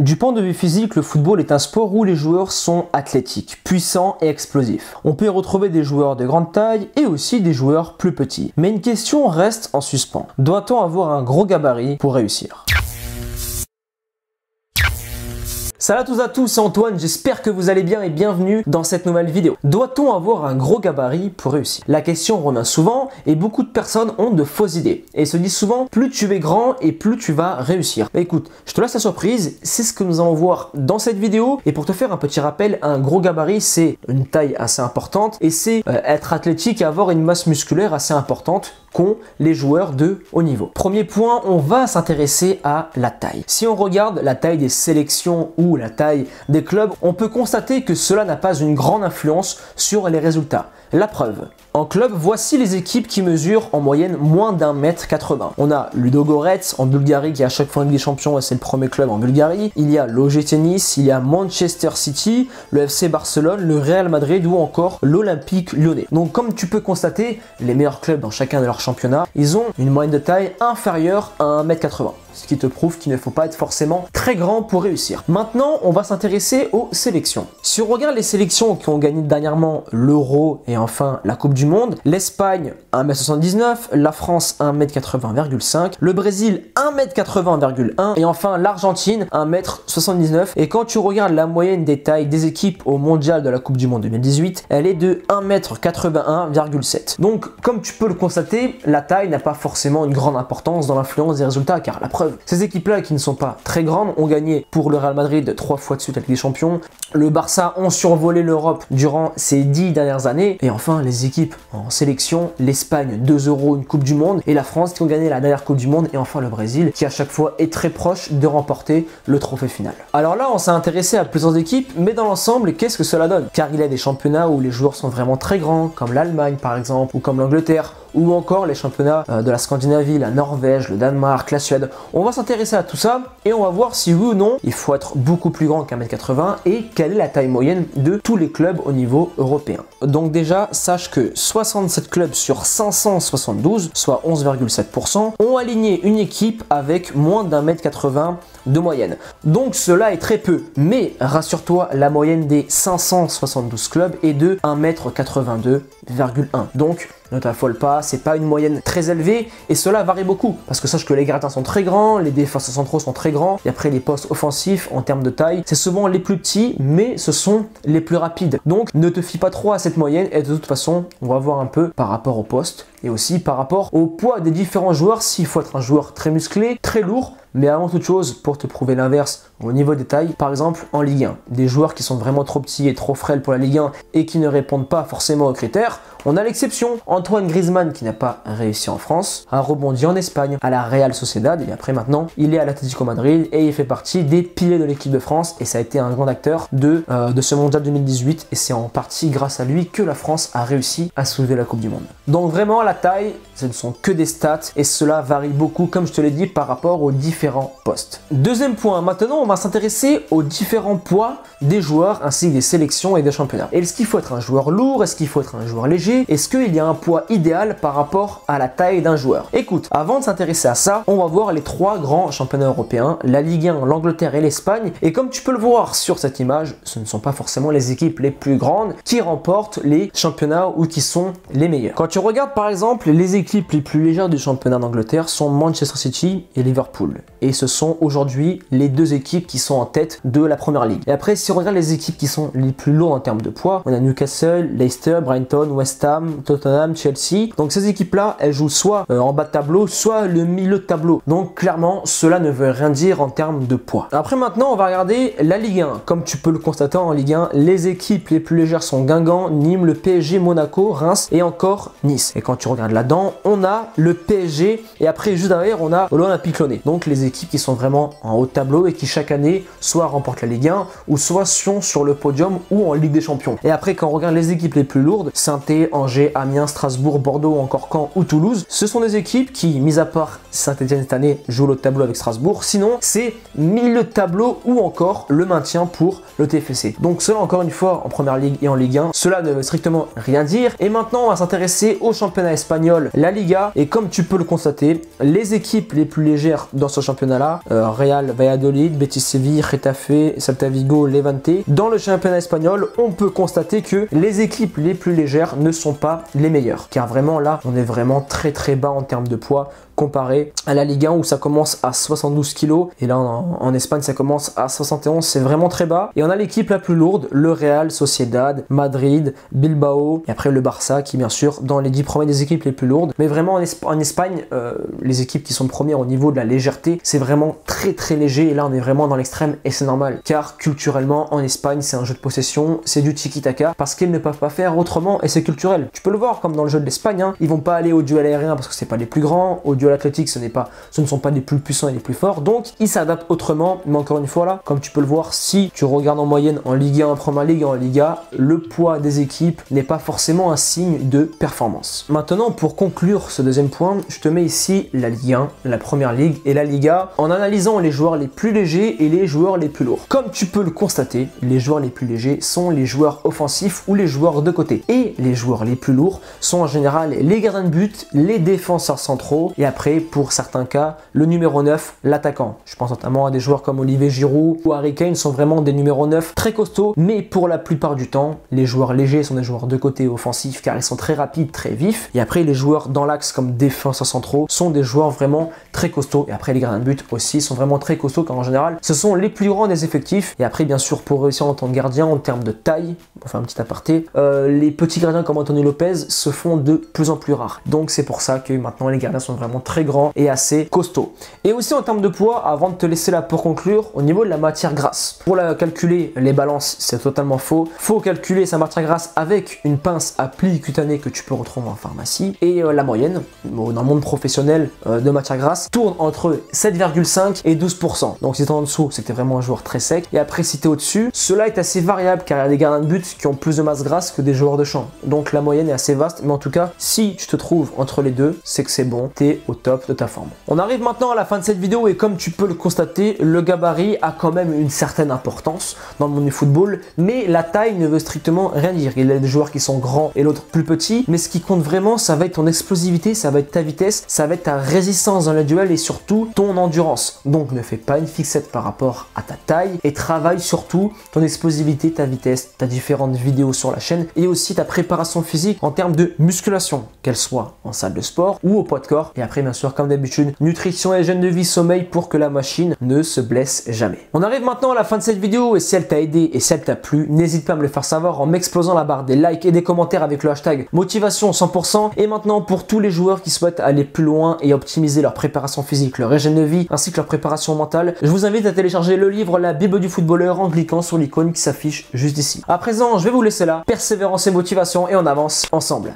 Du point de vue physique, le football est un sport où les joueurs sont athlétiques, puissants et explosifs. On peut y retrouver des joueurs de grande taille et aussi des joueurs plus petits. Mais une question reste en suspens. Doit-on avoir un gros gabarit pour réussir ? Salut à tous, c'est Antoine, j'espère que vous allez bien et bienvenue dans cette nouvelle vidéo. Doit-on avoir un gros gabarit pour réussir? La question revient souvent et beaucoup de personnes ont de fausses idées et se disent souvent plus tu es grand et plus tu vas réussir. Mais écoute, je te laisse la surprise, c'est ce que nous allons voir dans cette vidéo. Et pour te faire un petit rappel, un gros gabarit c'est une taille assez importante et c'est être athlétique et avoir une masse musculaire assez importante qu'ont les joueurs de haut niveau. Premier point, on va s'intéresser à la taille. Si on regarde la taille des sélections ou la taille des clubs, on peut constater que cela n'a pas une grande influence sur les résultats. La preuve, en club, voici les équipes qui mesurent en moyenne moins d'1m80. On a Ludogorets en Bulgarie qui est à chaque fois Ligue des Champions et c'est le premier club en Bulgarie. Il y a l'OGC Nice, il y a Manchester City, le FC Barcelone, le Real Madrid ou encore l'Olympique Lyonnais. Donc comme tu peux constater, les meilleurs clubs dans chacun de leurs championnats, ils ont une moyenne de taille inférieure à 1m80. Ce qui te prouve qu'il ne faut pas être forcément très grand pour réussir. Maintenant, on va s'intéresser aux sélections. Si on regarde les sélections qui ont gagné dernièrement l'Euro et enfin la Coupe du Monde, l'Espagne 1m79, la France 1m80,5, le Brésil 1m80,1 et enfin l'Argentine 1m79. Et quand tu regardes la moyenne des tailles des équipes au mondial de la Coupe du Monde 2018, elle est de 1m81,7. Donc comme tu peux le constater, la taille n'a pas forcément une grande importance dans l'influence des résultats car la preuve, ces équipes-là qui ne sont pas très grandes ont gagné pour le Real Madrid 3 fois de suite avec les champions. Le Barça ont survolé l'Europe durant ces 10 dernières années. Et enfin, les équipes en sélection, l'Espagne 2 euros, une Coupe du Monde et la France qui ont gagné la dernière Coupe du Monde et enfin le Brésil qui à chaque fois est très proche de remporter le trophée final. Alors là, on s'est intéressé à plusieurs équipes, mais dans l'ensemble, qu'est-ce que cela donne? Car il y a des championnats où les joueurs sont vraiment très grands, comme l'Allemagne par exemple, ou comme l'Angleterre, ou encore les championnats de la Scandinavie, la Norvège, le Danemark, la Suède. On va s'intéresser à tout ça et on va voir si oui ou non il faut être beaucoup plus grand qu'1m80 et quelle est la taille moyenne de tous les clubs au niveau européen. Donc déjà, sache que 67 clubs sur 572, soit 11,7%, ont aligné une équipe avec moins d'1m80 de moyenne. Donc cela est très peu, mais rassure-toi, la moyenne des 572 clubs est de 1m82,1. Donc ne t'affole pas, c'est pas une moyenne très élevée et cela varie beaucoup parce que sache que les gardiens sont très grands, les défenseurs centraux sont très grands et après les postes offensifs en termes de taille, c'est souvent les plus petits mais ce sont les plus rapides. Donc ne te fie pas trop à cette moyenne et de toute façon, on va voir un peu par rapport au poste et aussi par rapport au poids des différents joueurs s'il faut être un joueur très musclé, très lourd. Mais avant toute chose, pour te prouver l'inverse au niveau des tailles, par exemple en Ligue 1, des joueurs qui sont vraiment trop petits et trop frêles pour la Ligue 1 et qui ne répondent pas forcément aux critères, on a l'exception. Antoine Griezmann, qui n'a pas réussi en France, a rebondi en Espagne à la Real Sociedad et après maintenant, il est à l'Atlético Madrid et il fait partie des piliers de l'équipe de France et ça a été un grand acteur de ce mondial 2018 et c'est en partie grâce à lui que la France a réussi à soulever la Coupe du Monde. Donc vraiment la taille, ce ne sont que des stats et cela varie beaucoup comme je te l'ai dit par rapport aux différents postes. Deuxième point, maintenant on va s'intéresser aux différents poids des joueurs ainsi que des sélections et des championnats. Est-ce qu'il faut être un joueur lourd? Est-ce qu'il faut être un joueur léger? Est-ce qu'il y a un poids idéal par rapport à la taille d'un joueur? Écoute, avant de s'intéresser à ça, on va voir les 3 grands championnats européens, la Ligue 1, l'Angleterre et l'Espagne. Et comme tu peux le voir sur cette image, ce ne sont pas forcément les équipes les plus grandes qui remportent les championnats ou qui sont les meilleures. Quand tu regardes par exemple, les équipes les plus légères du championnat d'Angleterre sont Manchester City et Liverpool. Et ce sont aujourd'hui les 2 équipes qui sont en tête de la première ligue. Et après, si on regarde les équipes qui sont les plus lourdes en termes de poids, on a Newcastle, Leicester, Brighton, West Ham, Tottenham, Chelsea. Donc ces équipes-là, elles jouent soit en bas de tableau, soit le milieu de tableau. Donc clairement, cela ne veut rien dire en termes de poids. Après maintenant, on va regarder la Ligue 1. Comme tu peux le constater en Ligue 1, les équipes les plus légères sont Guingamp, Nîmes, le PSG, Monaco, Reims et encore Nice. Et quand tu regardes là-dedans, on a le PSG et après juste derrière, on a l'Olympique Lyonnais. Donc les équipes qui sont vraiment en haut de tableau et qui chaque année soit remportent la Ligue 1 ou soit sont sur le podium ou en Ligue des Champions. Et après, quand on regarde les équipes les plus lourdes, Saint-Étienne, Angers, Amiens, Strasbourg, Bordeaux ou encore Caen ou Toulouse, ce sont des équipes qui, mis à part Saint-Étienne cette année, jouent le tableau avec Strasbourg. Sinon, c'est milieu de tableau ou encore le maintien pour le TFC. Donc cela encore une fois en première ligue et en Ligue 1, cela ne veut strictement rien dire. Et maintenant, on va s'intéresser au championnat espagnol, la Liga. Et comme tu peux le constater, les équipes les plus légères dans ce championnat-là, Real Valladolid, Betis Séville, Getafe, Celta Vigo, Levante, dans le championnat espagnol, on peut constater que les équipes les plus légères ne sont pas les meilleures. Car vraiment là, on est vraiment très bas en termes de poids comparé à la Ligue 1 où ça commence à 72 kg et là en Espagne ça commence à 71, c'est vraiment très bas. Et on a l'équipe la plus lourde, le Real Sociedad, Madrid, Bilbao et après le Barça qui bien sûr dans les 10 premiers des équipes les plus lourdes. Mais vraiment en Espagne, les équipes qui sont premières au niveau de la légèreté, c'est vraiment très léger et là on est vraiment dans l'extrême et c'est normal car culturellement en Espagne c'est un jeu de possession, c'est du tiki-taka parce qu'ils ne peuvent pas faire autrement et c'est culturel. Tu peux le voir comme dans le jeu de l'Espagne, hein. Ils vont pas aller au duel aérien parce que c'est pas les plus grands, au duel athlétique ce ne sont pas les plus puissants et les plus forts, donc ils s'adaptent autrement. Mais encore une fois là, comme tu peux le voir, si tu regardes en moyenne en Ligue 1, en Première Ligue et en Liga, le poids des équipes n'est pas forcément un signe de performance. Maintenant pour conclure ce deuxième point, je te mets ici la Ligue 1, la Première Ligue et la Liga en analysant les joueurs les plus légers et les joueurs les plus lourds. Comme tu peux le constater, les joueurs les plus légers sont les joueurs offensifs ou les joueurs de côté et les joueurs les plus lourds sont en général les gardiens de but, les défenseurs centraux et après pour certains cas le numéro 9, l'attaquant. Je pense notamment à des joueurs comme Olivier Giroud ou Harry Kane sont vraiment des numéros 9 très costauds, mais pour la plupart du temps les joueurs légers sont des joueurs de côté offensifs car ils sont très rapides, très vifs, et après les joueurs dans l'axe comme défenseurs centraux sont des joueurs vraiment très costauds, et après les gardiens de but aussi sont vraiment très costauds car en général ce sont les plus grands des effectifs. Et après bien sûr pour réussir en tant que gardien en termes de taille, pour faire un petit aparté, les petits gardiens comme Antonio Lopez se font de plus en plus rares, donc c'est pour ça que maintenant les gardiens sont vraiment très grands et assez costauds. Et aussi en termes de poids, avant de te laisser là pour conclure, au niveau de la matière grasse, pour la calculer les balances c'est totalement faux. Faut calculer sa matière grasse avec une pince à plis cutané que tu peux retrouver en pharmacie, et la moyenne dans le monde professionnel de matière grasse tourne entre 7,5 et 12%. Donc si tu es en dessous, c'est que tu es vraiment un joueur très sec, et après si tu es au-dessus, cela est assez variable car il y a des gardiens de but qui ont plus de masse grasse que des joueurs de champ. Donc la moyenne est assez vaste, mais en tout cas si tu te trouves entre les deux, c'est que c'est bon, tu es au top de ta forme. On arrive maintenant à la fin de cette vidéo et comme tu peux le constater, le gabarit a quand même une certaine importance dans le monde du football, mais la taille ne veut strictement rien dire. Il y a des joueurs qui sont grands et l'autre plus petit, mais ce qui compte vraiment, ça va être ton explosivité, ça va être ta vitesse, ça va être ta résistance dans le duel et surtout ton endurance. Donc ne fais pas une fixette par rapport à ta taille et travaille surtout ton explosivité, ta vitesse, ta différentes vidéos sur la chaîne et aussi ta préparation physique en termes de musculation, qu'elle soit en salle de sport ou au poids de corps. Et après bien sûr comme d'habitude, nutrition et hygiène de vie, sommeil pour que la machine ne se blesse jamais. On arrive maintenant à la fin de cette vidéo et si elle t'a aidé et si elle t'a plu, n'hésite pas à me le faire savoir en m'explosant la barre des likes et des commentaires avec le hashtag motivation 100%. Et maintenant pour tous les joueurs qui souhaitent aller plus loin et optimiser leur préparation physique, leur hygiène de vie ainsi que leur préparation mentale, je vous invite à télécharger le livre La Bible du footballeur en cliquant sur l'icône qui s'affiche juste ici. À présent, je vais vous laisser là. Persévérance et motivation et on avance ensemble.